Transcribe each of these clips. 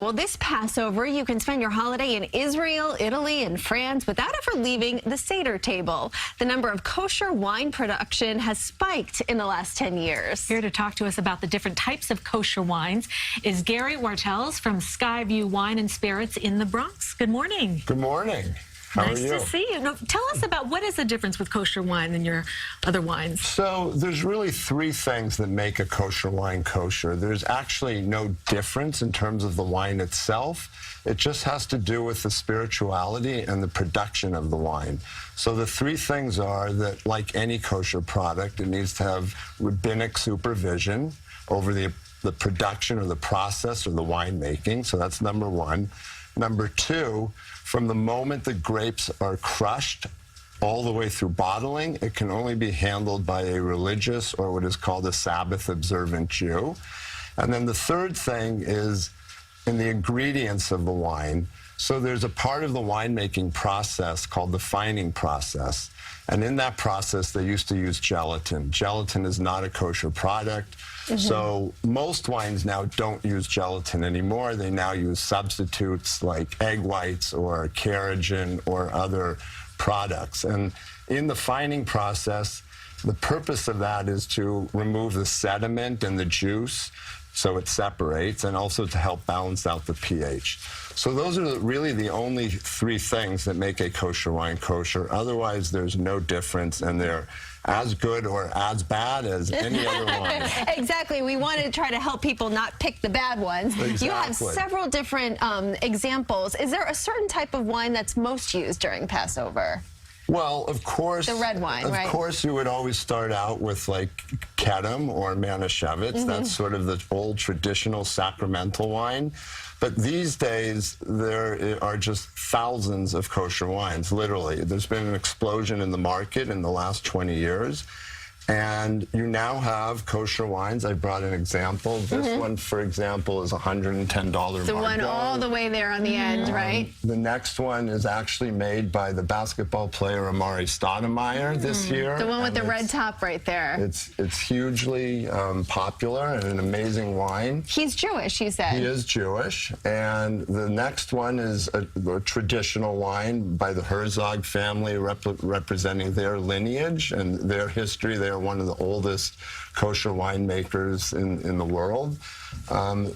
Well, this Passover, you can spend your holiday in Israel, Italy, and France without ever leaving the Seder table. The number of kosher wine production has spiked in the last 10 years. Here to talk to us about the different types of kosher wines is Gary Wartels from Skyview Wine and Spirits in the Bronx. Good morning. Good morning. How are you? Nice to see you. Now, tell us about what is the difference with kosher wine than your other wines? So there's really three things that make a kosher wine kosher. There's actually no difference in terms of the wine itself. It just has to do with the spirituality and the production of the wine. So the three things are that, like any kosher product, it needs to have rabbinic supervision over the production or the process or the winemaking. So that's number one. Number two, from the moment the grapes are crushed all the way through bottling, it can only be handled by a religious or what is called a Sabbath observant Jew. And then the third thing is in the ingredients of the wine. So there's a part of the winemaking process called the fining process. And in that process, they used to use gelatin. Gelatin is not a kosher product. So most wines now don't use gelatin anymore. They now use substitutes like egg whites or Carrageen or other products. And in the fining process, the purpose of that is to remove the sediment and the juice so it separates, and also to help balance out the pH. So those are really the only three things that make a kosher wine kosher. Otherwise, there's no difference, and they're as good or as bad as any other wine. Exactly. We want to try to help people not pick the bad ones. Exactly. You have several different examples. Is there a certain type of wine that's most used during Passover? Well, of course, the red wine, right? Of course, you would always start out with like Kedem or Manischewitz. That's sort of the old traditional sacramental wine. But these days, there are just thousands of kosher wines, literally. There's been an explosion in the market in the last 20 years. And you now have kosher wines. I brought an example. This one, for example, is $110 The one all the way there on the end, right? The next one is actually made by the basketball player Amari Stoudemire this year. The one with the red top right there. It's hugely popular and an amazing wine. He's Jewish, you said. He is Jewish. And the next one is a traditional wine by the Herzog family, representing their lineage and their history. They are one of the oldest kosher winemakers in the world.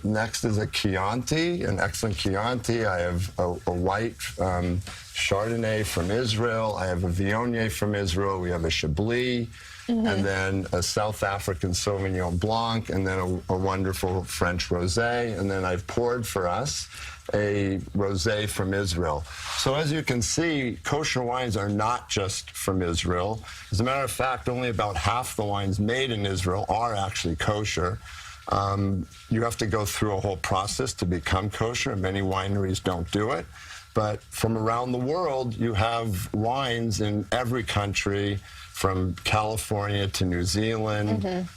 Next is a Chianti, an excellent Chianti. I have a white Chardonnay from Israel. I have a Viognier from Israel. We have a Chablis. And then a South African Sauvignon Blanc, and then a wonderful French rosé. And then I've poured for us a rosé from Israel. So as you can see, kosher wines are not just from Israel. As a matter of fact, only about half the wines made in Israel are actually kosher. You have to go through a whole process to become kosher, and many wineries don't do it. But from around the world, you have wines in every country, from California to New Zealand,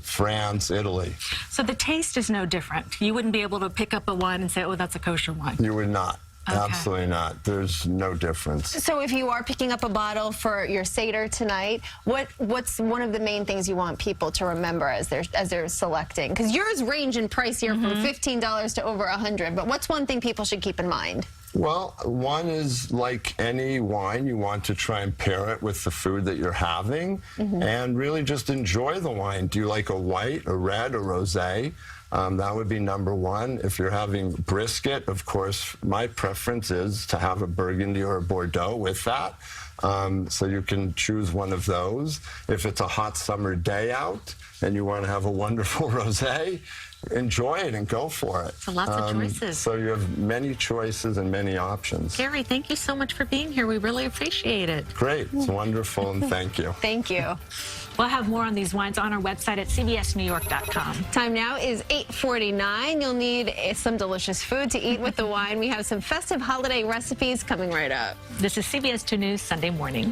France, Italy. So the taste is no different. You wouldn't be able to pick up a wine and say, oh, that's a kosher wine. You would not. Okay. Absolutely not. There's no difference. So if you are picking up a bottle for your Seder tonight, what's one of the main things you want people to remember as they're selecting? Because yours range in price here from $15 to over $100, but what's one thing people should keep in mind? Well, one is, like any wine, you want to try and pair it with the food that you're having and really just enjoy the wine. Do you like a white, a red, a rosé? That would be number one. If you're having brisket, of course, my preference is to have a Burgundy or a Bordeaux with that. So you can choose one of those. If it's a hot summer day out and you want to have a wonderful rosé, enjoy it and go for it. So lots of choices. So you have many choices and many options. Gary, thank you so much for being here. We really appreciate it. Great. It's wonderful, and thank you. Thank you. We'll have more on these wines on our website at cbsnewyork.com. Time now is 8:49. You'll need some delicious food to eat with the wine. We have some festive holiday recipes coming right up. This is CBS 2 News Sunday Morning.